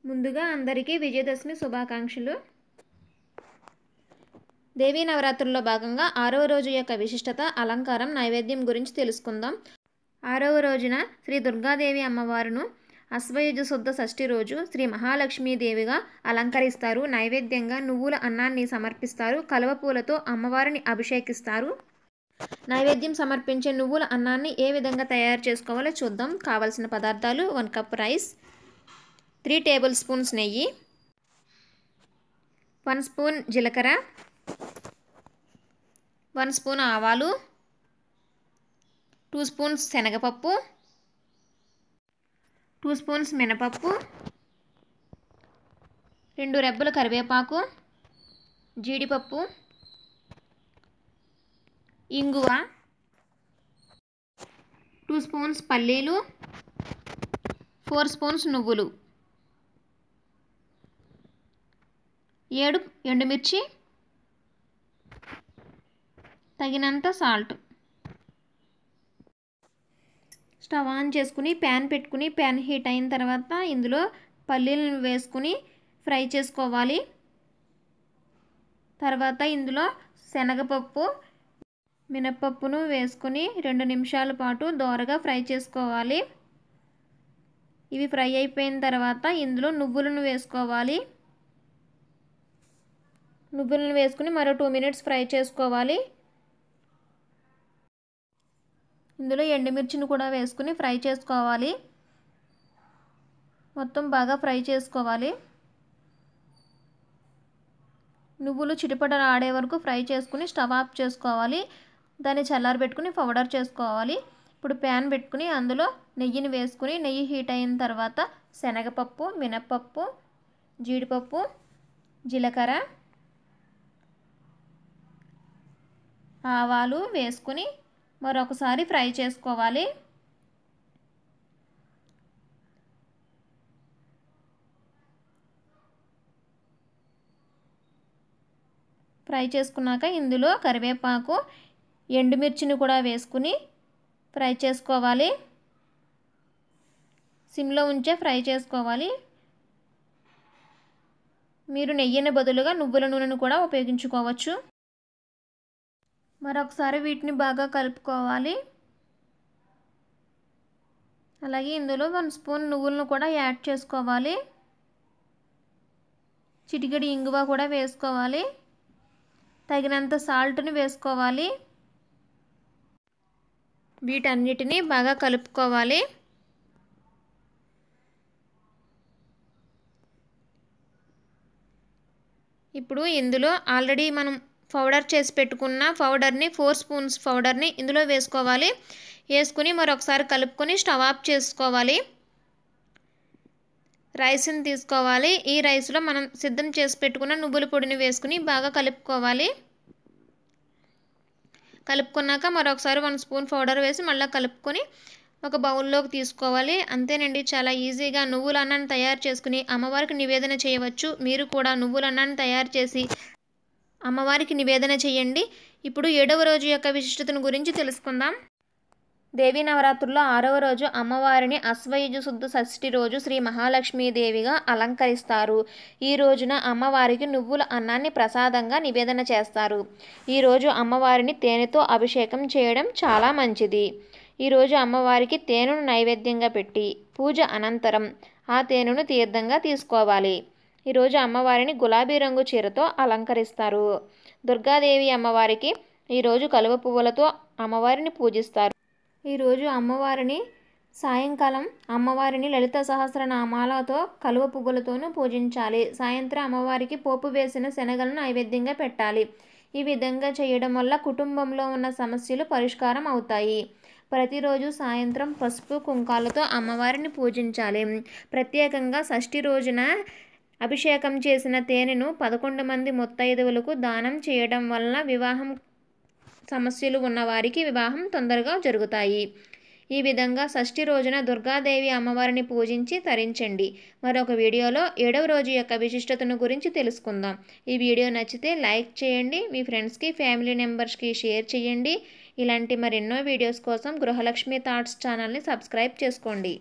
ముందుగా అందరికీ విజయదశమి శుభాకాంక్షలు. దేవీ నవరాత్రుల్లో భాగంగా 6వ రోజు యొక్క విశిష్టత, అలంకారం, నైవేద్యం గురించి తెలుసుకుందాం. 6వ రోజున శ్రీ దుర్గాదేవి అమ్మవారును అశ్వయుజ శుద్ధ షష్ఠి రోజు శ్రీ మహాలక్ష్మీదేవిగా అలంకరిస్తారు. నైవేద్యంగా నువ్వుల అన్నాన్ని సమర్పిస్తారు. కలువ పూలతో అమ్మవారిని అభిషేకిస్తారు. నైవేద్యం సమర్పించే నువ్వుల అన్నాన్ని ఏ విధంగా తయారు చేసుకోవాలో చూద్దాం. కావలసిన పదార్థాలు: 1 కప్ రైస్, 3 టేబుల్ స్పూన్స్ నెయ్యి, 1 స్పూన్ జీలకర్ర, 1 స్పూన్ ఆవాలు, 2 స్పూన్స్ శనగపప్పు, 2 స్పూన్స్ మినపప్పు, 2 రెబ్బల కరివేపాకు, జీడిపప్పు, ఇంగువ, 2 స్పూన్స్ పల్లీలు, 4 స్పూన్స్ నువ్వులు, 7 ఎండుమిర్చి, తగినంత సాల్ట్. స్టవ్ ఆన్ చేసుకుని ప్యాన్ పెట్టుకుని ప్యాన్ హీట్ అయిన తర్వాత ఇందులో పల్లీలను వేసుకుని ఫ్రై చేసుకోవాలి. తర్వాత ఇందులో శనగపప్పు, మినపప్పును వేసుకుని 2 నిమిషాల పాటు దోరగా ఫ్రై చేసుకోవాలి. ఇవి ఫ్రై అయిపోయిన తర్వాత ఇందులో నువ్వులను వేసుకోవాలి. నువ్వులను వేసుకుని మరో 2 మినిట్స్ ఫ్రై చేసుకోవాలి. ఇందులో ఎండుమిర్చిని కూడా వేసుకుని ఫ్రై చేసుకోవాలి. మొత్తం బాగా ఫ్రై చేసుకోవాలి. నువ్వులు చిటపట ఆడే వరకు ఫ్రై చేసుకుని స్టవ్ ఆఫ్ చేసుకోవాలి. దాన్ని చల్లారబెట్టుకుని పౌడర్ చేసుకోవాలి. ఇప్పుడు ప్యాన్ పెట్టుకుని అందులో నెయ్యిని వేసుకుని నెయ్యి హీట్ అయిన తర్వాత శనగపప్పు, మినపప్పు, జీడిపప్పు, జీలకర్ర, ఆవాలు వేసుకుని మరొకసారి ఫ్రై చేసుకోవాలి. ఫ్రై చేసుకున్నాక ఇందులో కరివేపాకు, ఎండుమిర్చిని కూడా వేసుకుని ఫ్రై చేసుకోవాలి. సిమ్లో ఉంచే ఫ్రై చేసుకోవాలి. మీరు నెయ్యిని బదులుగా నువ్వుల నూనెను కూడా ఉపయోగించుకోవచ్చు. మరొకసారి వీటిని బాగా కలుపుకోవాలి. అలాగే ఇందులో 1 స్పూన్ నువ్వులను కూడా యాడ్ చేసుకోవాలి. చిటికెడు ఇంగువ కూడా వేసుకోవాలి. తగినంత సాల్ట్ని వేసుకోవాలి. వీటన్నిటిని బాగా కలుపుకోవాలి. ఇప్పుడు ఇందులో ఆల్రెడీ మనం పౌడర్ చేసి పెట్టుకున్న పౌడర్ని 4 స్పూన్స్ పౌడర్ని ఇందులో వేసుకోవాలి. వేసుకుని మరొకసారి కలుపుకొని స్టవ్ ఆఫ్ చేసుకోవాలి. రైస్ని తీసుకోవాలి. ఈ రైస్లో మనం సిద్ధం చేసి పెట్టుకున్న నువ్వుల పొడిని వేసుకుని బాగా కలుపుకోవాలి. కలుపుకున్నాక మరొకసారి 1 స్పూన్ పౌడర్ వేసి మళ్ళీ కలుపుకొని ఒక బౌల్లోకి తీసుకోవాలి. అంతేనండి, చాలా ఈజీగా నువ్వుల అన్నాన్ని తయారు చేసుకుని అమ్మవారికి నివేదన చేయవచ్చు. మీరు కూడా నువ్వుల అన్నాన్ని తయారు చేసి అమ్మవారికి నివేదన చేయండి. ఇప్పుడు 7వ రోజు యొక్క విశిష్టతను గురించి తెలుసుకుందాం. దేవీ నవరాత్రుల్లో 6వ రోజు అమ్మవారిని అశ్వయుజ శుద్ధ షష్ఠి రోజు శ్రీ మహాలక్ష్మీదేవిగా అలంకరిస్తారు. ఈ రోజున అమ్మవారికి నువ్వుల అన్నాన్ని ప్రసాదంగా నివేదన చేస్తారు. ఈరోజు అమ్మవారిని తేనెతో అభిషేకం చేయడం చాలా మంచిది. ఈరోజు అమ్మవారికి తేనెను నైవేద్యంగా పెట్టి పూజ అనంతరం ఆ తేనెను తీర్థంగా తీసుకోవాలి. ఈరోజు అమ్మవారిని గులాబీ రంగు చీరతో అలంకరిస్తారు. దుర్గాదేవి అమ్మవారికి ఈరోజు కలువ పువ్వులతో అమ్మవారిని పూజిస్తారు. ఈరోజు అమ్మవారిని సాయంకాలం అమ్మవారిని లలిత సహస్రనామాలతో కలువ పువ్వులతోనూ పూజించాలి. సాయంత్రం అమ్మవారికి పోపు వేసిన శనగలను నైవేద్యంగా పెట్టాలి. ఈ విధంగా చేయడం వల్ల కుటుంబంలో ఉన్న సమస్యలు పరిష్కారం అవుతాయి. ప్రతిరోజు సాయంత్రం పసుపు కుంకాలతో అమ్మవారిని పూజించాలి. ప్రత్యేకంగా షష్ఠి రోజున అభిషేకం చేసిన తేనెను 11 మంది ముత్తైదువులకు దానం చేయడం వలన వివాహం సమస్యలు ఉన్నవారికి వివాహం తొందరగా జరుగుతాయి. ఈ విధంగా షష్ఠి రోజున దుర్గాదేవి అమ్మవారిని పూజించి తరించండి. మరొక వీడియోలో 7వ రోజు యొక్క విశిష్టతను గురించి తెలుసుకుందాం. ఈ వీడియో నచ్చితే లైక్ చేయండి. మీ ఫ్రెండ్స్కి, ఫ్యామిలీ మెంబర్స్కి షేర్ చేయండి. ఇలాంటి మరెన్నో వీడియోస్ కోసం గృహలక్ష్మి థాట్స్ ఛానల్ని సబ్స్క్రైబ్ చేసుకోండి.